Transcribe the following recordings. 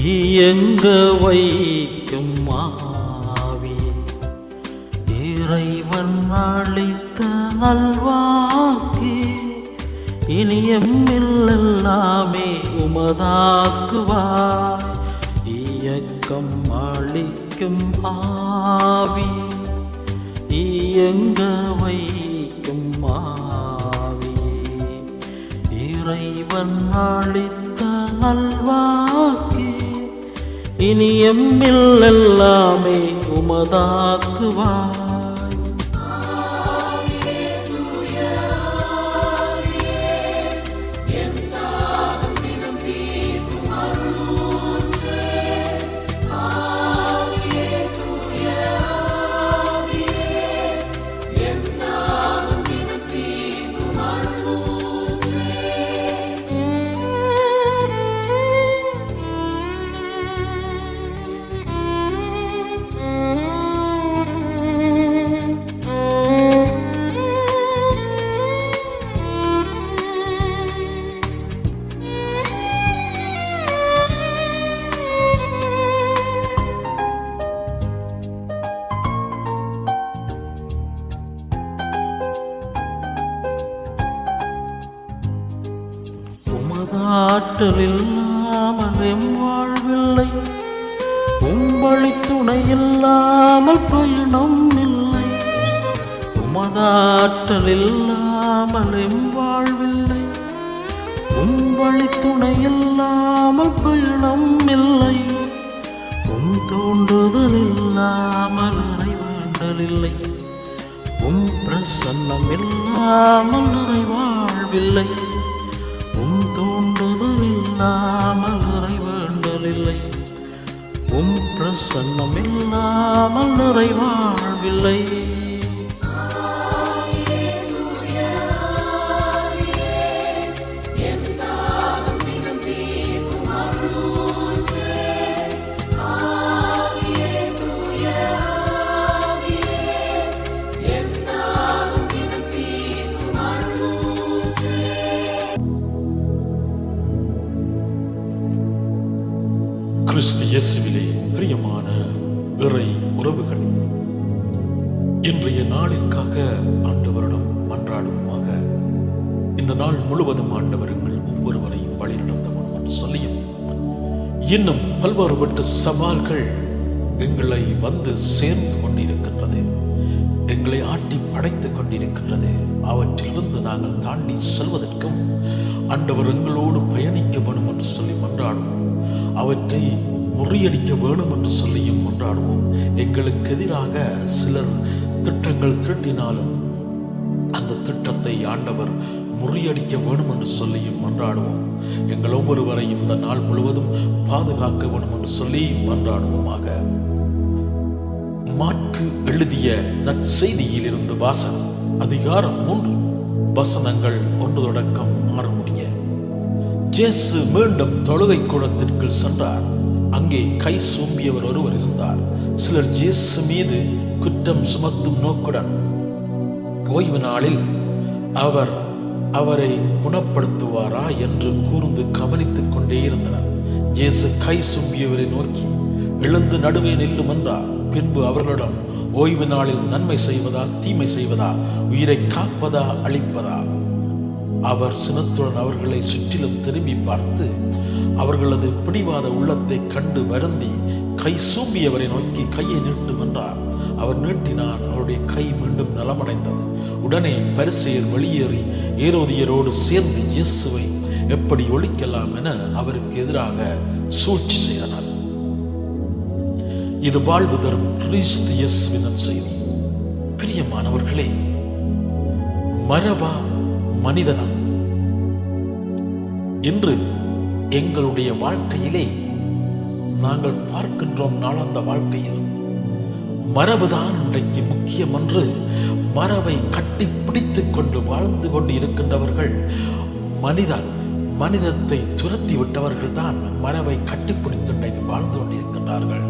இயங்க வைக்கும் ஆவி, இறைவன் அளித்த நல்வாக்கே, இனி எம்மில்லெல்லாமே உமதாக்குவாய். இயக்கம் அளிக்கும் ஆவி, இயங்க வைக்கும் ஆவி, இறைவன் அளித்த நல்வாக்கே, இனி எம்மில்லெல்லாமே உமதாக்குவாய். ஆற்றல் இல்லாமல் எம் வாழ்வில்லை, உம்பளி துணை இல்லாமல் பயணம் இல்லை. உமதாற்றல் இல்லாமல் எம் வாழ்வில்லை, உம்பளி துணை இல்லாமல் பயணம் இல்லை. உம் தூண்டுதல் இல்லாமல் நிறைவேண்டல் இல்லை, உம் பிரசன்னம் இல்லாமல் நிறைவாழ்வில்லை. உம் தூண்டுதல் இல்லாமல் நிறைவேண்டலில்லை, உம் பிரசன்னம் இல்லாமல் நிறைவாழ்வில்லை. கிறிஸ்து இயேசுவிலே பிரியமான இறை உறவுகளே, இன்றைய நாளிற்காக ஆண்டவரிடம் மன்றாடுவோமாக. இந்த நாள் முழுவதும் ஆண்டவர் எங்கள் ஒவ்வொருவரையும் வழிநடத்த வேண்டும் சொல்லியும், இன்னும் பல்வேறுபட்ட சவால்கள் எங்களை வந்து சேர்ந்து கொண்டிருக்கின்றது, எங்களை ஆட்டி படைத்துக் கொண்டிருக்கின்றது. அவற்றிலிருந்து நாங்கள் தாண்டி செல்வதற்கும் ஆண்டவர் எங்களோடு பயணிக்க வேண்டும் என்று சொல்லி மன்றாடுவோம். அவற்றை முறியடிக்க வேண்டும் என்று சொல்லியும் கொண்டாடுவோம். எங்களுக்கு எதிராக சிலர் திட்டங்கள் தீட்டினாலும் அந்த திட்டத்தை ஆண்டவர் முறியடிக்க வேண்டும் என்று சொல்லியும் மன்றாடுவோம். எங்கள் ஒவ்வொருவரையும் இந்த நாள் முழுவதும் பாதுகாக்க வேண்டும் என்று சொல்லி மன்றாடுவோமாக. மாற்கு எழுதிய நற்செய்தியில் இருந்து வாசகம், அதிகாரம் 3, வசனங்கள் 1 தொடக்கம் 6 முடிய. இயேசு மீண்டும் தொழுகை கூடத்திற்கு சென்றார். அங்கே கை சூம்பியவர் ஒருவர் இருந்தார். சிலர் இயேசு மீது குற்றம் சுமத்தும் நோக்குடன் ஓய்வு நாளில் அவரை குணப்படுத்துவாரா என்று கூர்ந்து கவனித்துக் கொண்டே இருந்தனர். இயேசு கை சூம்பியவரை நோக்கி, எழுந்து நடுவே நில்லும் என்றார். பின்பு அவர்களிடம், ஓய்வு நாளில் நன்மை செய்வதா தீமை செய்வதா, உயிரை காப்பதா அழிப்பதா? அவர் சினத்துடன் அவர்களை சுற்றிலும் திரும்பி பார்த்து அவர்களது பிடிவாத உள்ளத்தை கண்டு வருந்தி கை சூம்பியவரை நோக்கி, கையை நீட்டும் என்றார். அவர் நீட்டினார். அவருடைய கை மீண்டும் நலமடைந்தது. உடனே பரிசேயர் வெளியேறி ஏரோதியரோடு சேர்ந்து இயேசுவை எப்படி ஒழிக்கலாம் என அவருக்கு எதிராக சூழ்ச்சி செய்தனர். இது வாழ்வு தரும் கிறிஸ்து இயேசுவின் செய்தி. பிரியமானவர்களே, மரபா மனிதனா? இன்று எங்களுடைய வாழ்க்கையிலே நாங்கள் பார்க்கின்றோம். நாளாந்த வாழ்க்கையில் மரபுதான் இன்றைக்கு முக்கியம் என்று மரபை கட்டி பிடித்துக் கொண்டு வாழ்ந்து கொண்டு இருக்கின்றவர்கள் மனிதத்தை துரத்தி விட்டவர்கள் தான் மரபை கட்டிப்பிடித்து இன்றைக்கு வாழ்ந்து கொண்டிருக்கின்றார்கள்.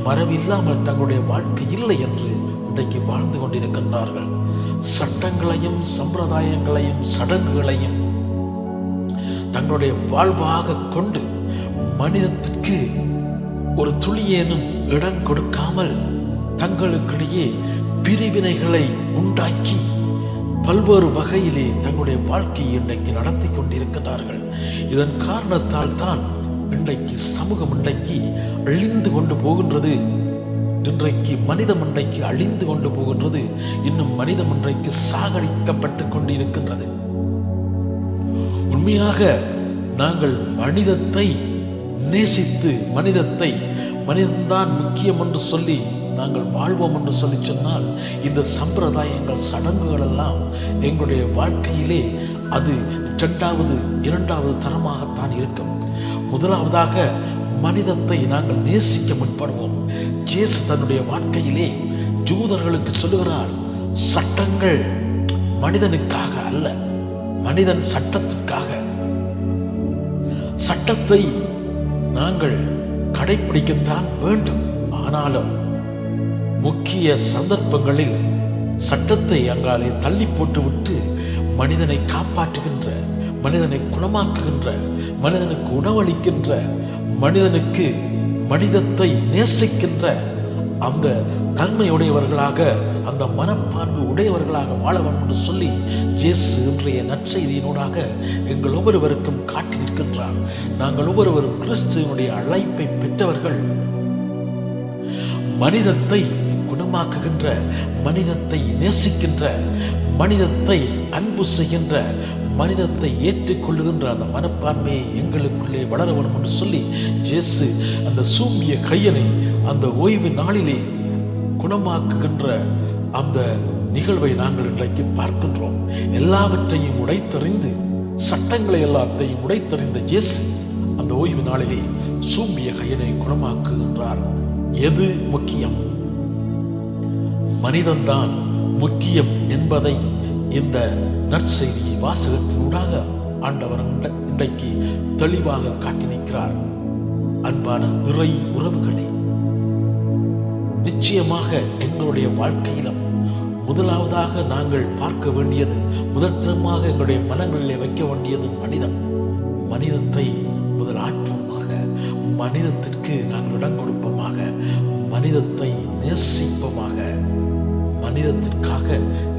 மரபு இல்லாமல் தங்களுடைய வாழ்க்கை இல்லை என்று இன்றைக்கு வாழ்ந்து கொண்டிருக்கின்றார்கள். சட்டங்களையும் சம்பிரதாயங்களையும் சடங்குகளையும் தங்களுடைய வாழ்வாக கொண்டு மனிதத்திற்கு ஒரு துளியேனும் இடம் கொடுக்காமல் தங்களுக்கிடையே பிரிவினைகளை உண்டாக்கி பல்வேறு வகையிலே தங்களுடைய வாழ்க்கையை இன்றைக்கு நடத்தி கொண்டிருக்கிறார்கள். இதன் காரணத்தால் தான் இன்றைக்கு சமூகம் இன்றைக்கு அழிந்து கொண்டு போகின்றது. இன்றைக்கு மனிதம் இன்றைக்கு அழிந்து கொண்டு போகின்றது. இன்னும் மனிதம் இன்றைக்கு சாகடிக்கப்பட்டு கொண்டிருக்கின்றது. உண்மையாக நாங்கள் மனிதத்தை நேசித்து மனிதன்தான் முக்கியம் என்று சொல்லி நாங்கள் வாழ்வோம் என்று சொல்லி சொன்னால், இந்த சம்பிரதாயங்கள் சடங்குகள் எல்லாம் எங்களுடைய வாழ்க்கையிலே அது இரண்டாவது தரமாகத்தான் இருக்கும். முதலாவதாக மனிதத்தை நாங்கள் நேசிக்க முற்படுவோம். இயேசு தன்னுடைய வாழ்க்கையிலே யூதர்களுக்கு சொல்லுகிறார், சட்டங்கள் மனிதனுக்காக அல்ல, மனிதன் சட்டத்திற்காக. சட்டத்தை நாங்கள் கடைபிடிக்கத்தான் வேண்டும். ஆனாலும் முக்கிய சந்தர்ப்பங்களில் சட்டத்தை அங்காலே தள்ளி போட்டுவிட்டு மனிதனை காப்பாற்றுகின்ற, மனிதனை குணமாக்குகின்ற, மனிதனுக்கு உணவளிக்கின்ற, மனிதத்தை நேசிக்கின்ற அந்த தன்மையுடையவர்களாக, அந்த மனப்பான்மை உடையவர்களாக வாழ வேண்டும் என்று சொல்லி இயேசு இன்றைய நற்செய்தியினூடாக எங்கள் ஒவ்வொருவருக்கும் காட்டி நிற்கின்றார். நாங்கள் ஒவ்வொருவரும் கிறிஸ்துவினுடைய அழைப்பை பெற்றவர்கள். மனிதத்தை குணமாக்குகின்ற, மனிதத்தை நேசிக்கின்ற, மனிதத்தை அன்பு செய்கின்ற, மனிதத்தை ஏற்றுக்கொள்ளுகின்ற அந்த மனப்பான்மையை எங்களுக்குள்ளே வளர வேண்டும் என்று சொல்லி இயேசு அந்த சூம்பிய கையனை அந்த ஓய்வு நாளிலே குணமாக்குகின்ற அந்த நிகழ்வை நாங்கள் இன்றைக்கு பார்க்கின்றோம். எல்லாவற்றையும் உடைத்தறிந்து, சட்டங்களை எல்லாத்தையும் உடைத்தறிந்த இயேசு அந்த ஓய்வு நாளிலே சூம்பிய கையனை குணமாக்குகின்றார். எது முக்கியம்? மனிதன்தான் முக்கியம் என்பதை இந்த நற்செய்தியை வாசகத்தினூடாக ஆண்டவர் இன்றைக்கு தெளிவாக காட்டி நிற்கிறார். அன்பான இறை உறவுகளே, நிச்சயமாக எங்களுடைய வாழ்க்கையிலும் முதலாவதாக நாங்கள் பார்க்க வேண்டியது, முதற்தரமாக எங்களுடைய மனங்களிலே வைக்க வேண்டியது மனிதத்தை முதல் ஆற்றுவோமாக, மனிதத்திற்கு நாங்கள் இடம் கொடுப்போமாக, மனிதத்தை நேசிப்போமாக, மனிதத்திற்காக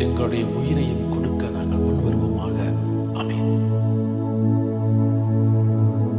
எங்களுடைய உயிரையும் கொடுக்க நாங்கள் முன்வருவோமாக.